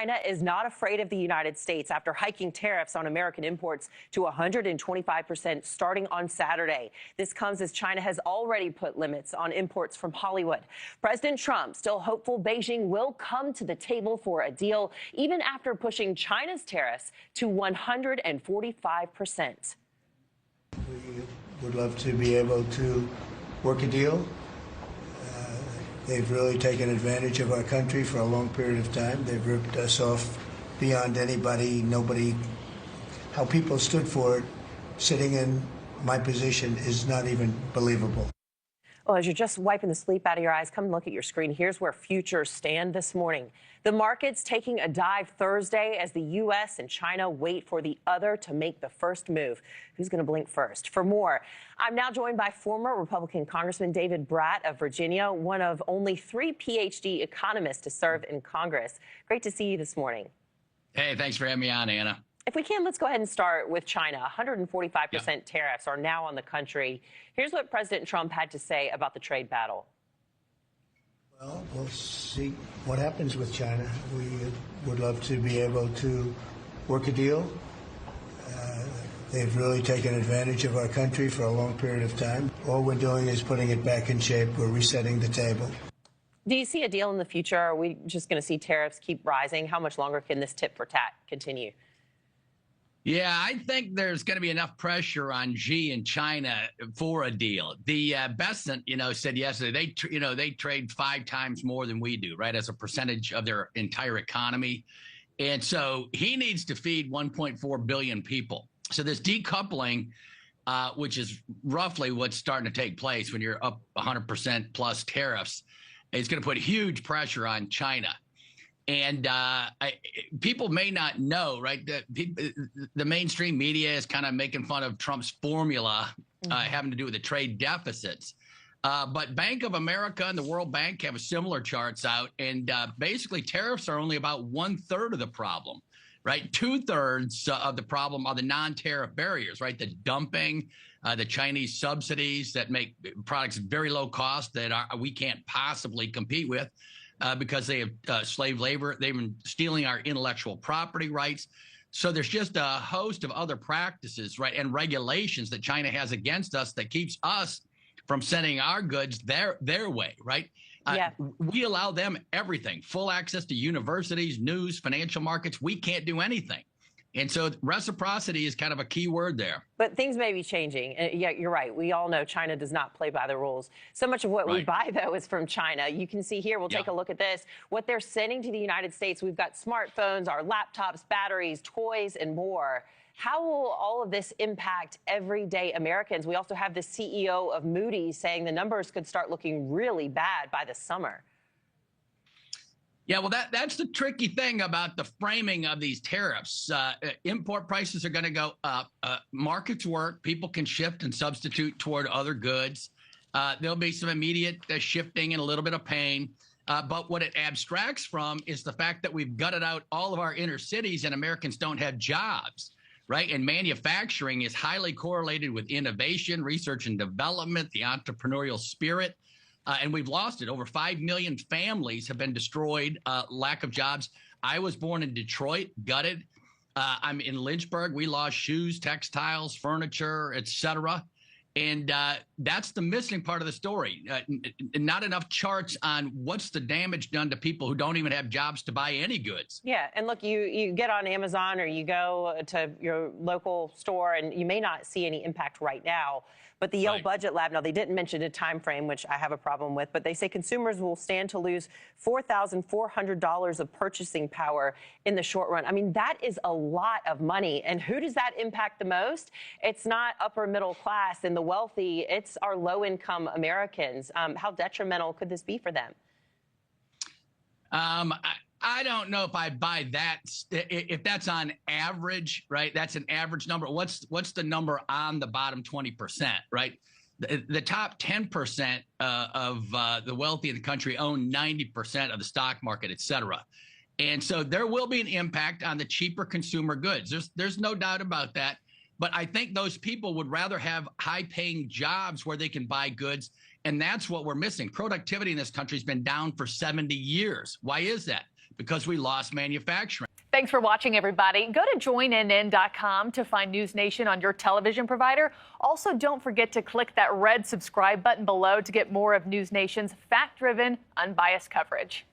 China is not afraid of the United States after hiking tariffs on American imports to 125% starting on Saturday. This comes as China has already put limits on imports from Hollywood. President Trump still hopeful Beijing will come to the table for a deal, even after pushing China's tariffs to 145%. We would love to be able to work a deal. They've really taken advantage of our country for a long period of time. They've ripped us off beyond nobody. How people stood for it, sitting in my position, is not even believable. Well, as you're just wiping the sleep out of your eyes, come look at your screen. Here's where futures stand this morning. The market's taking a dive Thursday as the U.S. and China wait for the other to make the first move. Who's going to blink first? For more, I'm now joined by former Republican Congressman David Brat of Virginia, one of only 3 Ph.D. economists to serve in Congress. Great to see you this morning. Hey, thanks for having me on, Anna. If we can, let's go ahead and start with China. 145% tariffs are now on the country. Here's what President Trump had to say about the trade battle. Well, we'll see what happens with China. We would love to be able to work a deal. They've really taken advantage of our country for a long period of time. All we're doing is putting it back in shape. We're resetting the table. Do you see a deal in the future? Are we just going to see tariffs keep rising? How much longer can this tit for tat continue? Yeah, I think there's going to be enough pressure on Xi and China for a deal. The Besant, said yesterday they trade 5 times more than we do, right, as a percentage of their entire economy. And so he needs to feed 1.4 billion people. So this decoupling, which is roughly what's starting to take place when you're up 100% plus tariffs, is going to put huge pressure on China. And people may not know, right, that the mainstream media is kind of making fun of Trump's formula having to do with the trade deficits. But Bank of America and the World Bank have similar charts out. And basically, tariffs are only about 1/3 of the problem, right? 2/3 of the problem are the non-tariff barriers, right? The dumping, the Chinese subsidies that make products very low cost that we can't possibly compete with. Because they have slave labor. They've been stealing our intellectual property rights. So there's just a host of other practices, right, and regulations that China has against us that keeps us from sending our goods their way, right? We allow them everything, full access to universities, news, financial markets. We can't do anything. And so reciprocity is kind of a key word there. But things may be changing. Yeah, you're right. We all know China does not play by the rules. So much of what we buy, though, is from China. You can see here, we'll take a look at this, what they're sending to the United States. We've got smartphones, our laptops, batteries, toys, and more. How will all of this impact everyday Americans? We also have the CEO of Moody's saying the numbers could start looking really bad by the summer. Yeah, well, that's the tricky thing about the framing of these tariffs. Import prices are going to go up. Markets work. People can shift and substitute toward other goods. There'll be some immediate shifting and a little bit of pain. But what it abstracts from is the fact that we've gutted out all of our inner cities and Americans don't have jobs, right? And manufacturing is highly correlated with innovation, research and development, the entrepreneurial spirit. And we've lost it. Over 5 million families have been destroyed, lack of jobs. I was born in Detroit, gutted. I'm in Lynchburg. We lost shoes, textiles, furniture, et cetera. And that's the missing part of the story. Not enough charts on what's the damage done to people who don't even have jobs to buy any goods. Yeah, and look, you get on Amazon or you go to your local store and you may not see any impact right now. But the Yale Budget Lab, now they didn't mention a time frame, which I have a problem with, but they say consumers will stand to lose $4,400 of purchasing power in the short run. I mean, that is a lot of money. And who does that impact the most? It's not upper middle class and the wealthy. It's our low-income Americans. How detrimental could this be for them? I don't know if I buy that. If that's on average, right? That's an average number. What's the number on the bottom 20%, right? The top 10% of the wealthy in the country own 90% of the stock market, et cetera. And so there will be an impact on the cheaper consumer goods. There's no doubt about that. But I think those people would rather have high-paying jobs where they can buy goods, and that's what we're missing. Productivity in this country has been down for 70 years. Why is that? because we lost manufacturing. Thanks for watching, everybody. Go to joinnn.com to find NewsNation on your television provider. Also, don't forget to click that red subscribe button below to get more of NewsNation's fact-driven, unbiased coverage.